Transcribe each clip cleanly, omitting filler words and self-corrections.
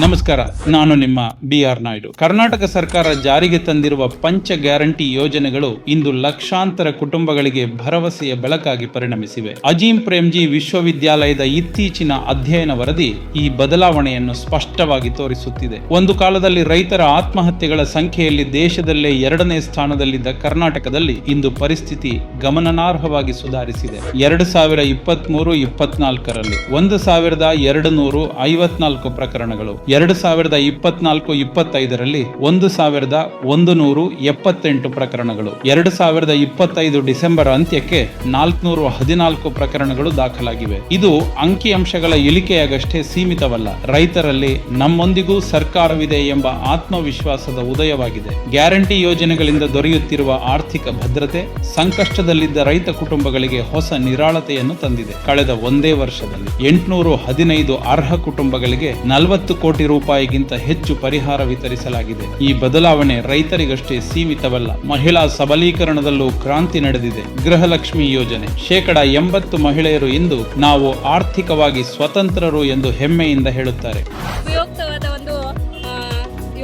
ನಮಸ್ಕಾರ, ನಾನು ನಿಮ್ಮ BR ನಾಯ್ಡು. ಕರ್ನಾಟಕ ಸರ್ಕಾರ ಜಾರಿಗೆ ತಂದಿರುವ ಪಂಚ ಗ್ಯಾರಂಟಿ ಯೋಜನೆಗಳು ಇಂದು ಲಕ್ಷಾಂತರ ಕುಟುಂಬಗಳಿಗೆ ಭರವಸೆಯ ಬೆಳಕಾಗಿ ಪರಿಣಮಿಸಿವೆ. ಅಜೀಂ ಪ್ರೇಮ್ಜಿ ವಿಶ್ವವಿದ್ಯಾಲಯದ ಇತ್ತೀಚಿನ ಅಧ್ಯಯನ ವರದಿ ಈ ಬದಲಾವಣೆಯನ್ನು ಸ್ಪಷ್ಟವಾಗಿ ತೋರಿಸುತ್ತಿದೆ. ಒಂದು ಕಾಲದಲ್ಲಿ ರೈತರ ಆತ್ಮಹತ್ಯೆಗಳ ಸಂಖ್ಯೆಯಲ್ಲಿ ದೇಶದಲ್ಲೇ 2ನೇ ಸ್ಥಾನದಲ್ಲಿದ್ದ ಕರ್ನಾಟಕದಲ್ಲಿ ಇಂದು ಪರಿಸ್ಥಿತಿ ಗಮನಾರ್ಹವಾಗಿ ಸುಧಾರಿಸಿದೆ. 2023-24ರಲ್ಲಿ 1254 ಪ್ರಕರಣಗಳು, 2024-25ರಲ್ಲಿ 1178 ಪ್ರಕರಣಗಳು, 2025 ಡಿಸೆಂಬರ್ ಅಂತ್ಯಕ್ಕೆ 414 ಪ್ರಕರಣಗಳು ದಾಖಲಾಗಿವೆ. ಇದು ಅಂಕಿಅಂಶಗಳ ಇಳಿಕೆಯಾಗಷ್ಟೇ ಸೀಮಿತವಲ್ಲ, ರೈತರಲ್ಲಿ ನಮ್ಮೊಂದಿಗೂ ಸರ್ಕಾರವಿದೆ ಎಂಬ ಆತ್ಮವಿಶ್ವಾಸದ ಉದಯವಾಗಿದೆ. ಗ್ಯಾರಂಟಿ ಯೋಜನೆಗಳಿಂದ ದೊರೆಯುತ್ತಿರುವ ಆರ್ಥಿಕ ಭದ್ರತೆ ಸಂಕಷ್ಟದಲ್ಲಿದ್ದ ರೈತ ಕುಟುಂಬಗಳಿಗೆ ಹೊಸ ನಿರಾಳತೆಯನ್ನು ತಂದಿದೆ. ಕಳೆದ ಒಂದೇ ವರ್ಷದಲ್ಲಿ 815 ಅರ್ಹ ಕುಟುಂಬಗಳಿಗೆ 40 ಕೋಟಿ ರೂಪಾಯಿಗಿಂತ ಹೆಚ್ಚು ಪರಿಹಾರ ವಿತರಿಸಲಾಗಿದೆ. ಈ ಬದಲಾವಣೆ ರೈತರಿಗಷ್ಟೇ ಸೀಮಿತವಲ್ಲ, ಮಹಿಳಾ ಸಬಲೀಕರಣದಲ್ಲೂ ಕ್ರಾಂತಿ ನಡೆದಿದೆ. ಗೃಹಲಕ್ಷ್ಮಿ ಯೋಜನೆ 80% ಮಹಿಳೆಯರು ಇಂದು ನಾವು ಆರ್ಥಿಕವಾಗಿ ಸ್ವತಂತ್ರರು ಎಂದು ಹೆಮ್ಮೆಯಿಂದ ಹೇಳುತ್ತಾರೆ. ಉಪಯುಕ್ತವಾದ ಒಂದು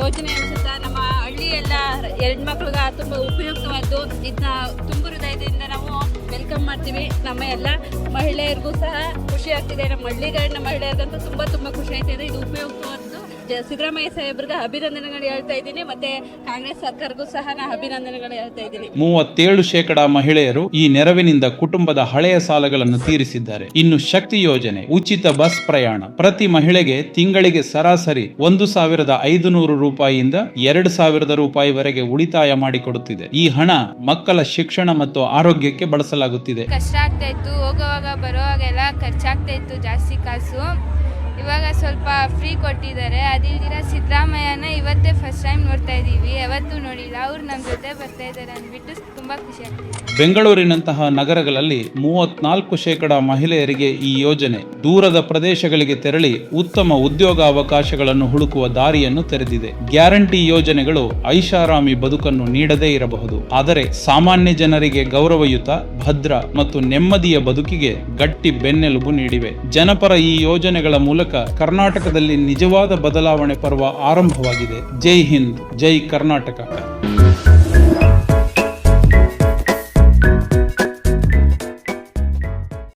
ಯೋಜನೆ ಅನ್ಸುತ್ತಾ. ನಮ್ಮ ಹಳ್ಳಿಯೆಲ್ಲ ಹೆಣ್ಮಕ್ಳಿಗೆ ತುಂಬ ಉಪಯುಕ್ತವಾದ್ದು. ಇದನ್ನ ತುಂಬ ಹೃದಯದಿಂದ ನಾವು ವೆಲ್ಕಮ್ ಮಾಡ್ತೀವಿ. ನಮ್ಮ ಎಲ್ಲ ಮಹಿಳೆಯರಿಗೂ ಸಹ ಖುಷಿ ಆಗ್ತಿದೆ. ನಮ್ಮ ಹಳ್ಳಿಗಳನ್ನ ಮಹಿಳೆಯರಿಗಂತೂ ತುಂಬ ಖುಷಿ ಆಗ್ತಿದೆ. ಇದು ಉಪಯುಕ್ತವಾದ್ದು. ಸಿದ್ದರಾಮಯ್ಯ ಸಾಹೇಬ್ರಿಗೆ ಅಭಿನಂದನೆಗಳು ಹೇಳ್ತಾ ಇದ್ದೀನಿ, ಮತ್ತೆ ಕಾಂಗ್ರೆಸ್ ಸರ್ಕಾರಕ್ಕೂ ಸಹ ನಾನು ಅಭಿನಂದನೆಗಳು ಹೇಳ್ತಾ ಇದ್ದೀನಿ. 37% ಮಹಿಳೆಯರು ಈ ನೆರವಿನಿಂದ ಕುಟುಂಬದ ಹಳೆಯ ಸಾಲಗಳನ್ನು ತೀರಿಸಿದ್ದಾರೆ. ಇನ್ನು ಶಕ್ತಿ ಯೋಜನೆ, ಉಚಿತ ಬಸ್ ಪ್ರಯಾಣ, ಪ್ರತಿ ಮಹಿಳೆಗೆ ತಿಂಗಳಿಗೆ ಸರಾಸರಿ 1,500 ರೂಪಾಯಿಯಿಂದ 2,000 ರೂಪಾಯಿವರೆಗೆ ಉಳಿತಾಯ ಮಾಡಿಕೊಡುತ್ತಿದೆ. ಈ ಹಣ ಮಕ್ಕಳ ಶಿಕ್ಷಣ ಮತ್ತು ಆರೋಗ್ಯಕ್ಕೆ ಬಳಸಲಾಗುತ್ತಿದೆ. ಕಷ್ಟ ಆಗ್ತಾ ಇತ್ತು, ಹೋಗುವಾಗ ಬರುವಾಗೆಲ್ಲ ಖರ್ಚಾಗ್ತಾ ಇತ್ತು ಜಾಸ್ತಿ ಕಾಸು. ಇವಾಗ ಸ್ವಲ್ಪ ಫ್ರೀ ಕೊಟ್ಟಿದ್ದಾರೆ. ಅದಿಲ್ದಿರ ಸಿದ್ದರಾಮಯ್ಯನ ಇವತ್ತೇ ಫಸ್ಟ್ ಟೈಮ್ ನೋಡ್ತಾ ಇದ್ದೀವಿ, ಯಾವತ್ತೂ ನೋಡಿಲ್ಲ. ಅವ್ರು ನಮ್ಮ ಜೊತೆ ಬರ್ತಾ ಇದ್ದಾರೆ ಅಂದ್ಬಿಟ್ಟು ತುಂಬ ಖುಷಿ ಆಗ್ತಿದೆ. ಬೆಂಗಳೂರಿನಂತಹ ನಗರಗಳಲ್ಲಿ 34% ಮಹಿಳೆಯರಿಗೆ ಈ ಯೋಜನೆ ದೂರದ ಪ್ರದೇಶಗಳಿಗೆ ತೆರಳಿ ಉತ್ತಮ ಉದ್ಯೋಗ ಅವಕಾಶಗಳನ್ನು ಹುಡುಕುವ ದಾರಿಯನ್ನು ತೆರೆದಿದೆ. ಗ್ಯಾರಂಟಿ ಯೋಜನೆಗಳು ಐಷಾರಾಮಿ ಬದುಕನ್ನು ನೀಡದೇ ಇರಬಹುದು, ಆದರೆ ಸಾಮಾನ್ಯ ಜನರಿಗೆ ಗೌರವಯುತ, ಭದ್ರ ಮತ್ತು ನೆಮ್ಮದಿಯ ಬದುಕಿಗೆ ಗಟ್ಟಿ ಬೆನ್ನೆಲುಬು ನೀಡಿವೆ. ಜನಪರ ಈ ಯೋಜನೆಗಳ ಮೂಲಕ ಕರ್ನಾಟಕದಲ್ಲಿ ನಿಜವಾದ ಬದಲಾವಣೆ ಪರ್ವ ಆರಂಭವಾಗಿದೆ. ಜೈ ಹಿಂದ್, ಜೈ ಕರ್ನಾಟಕ.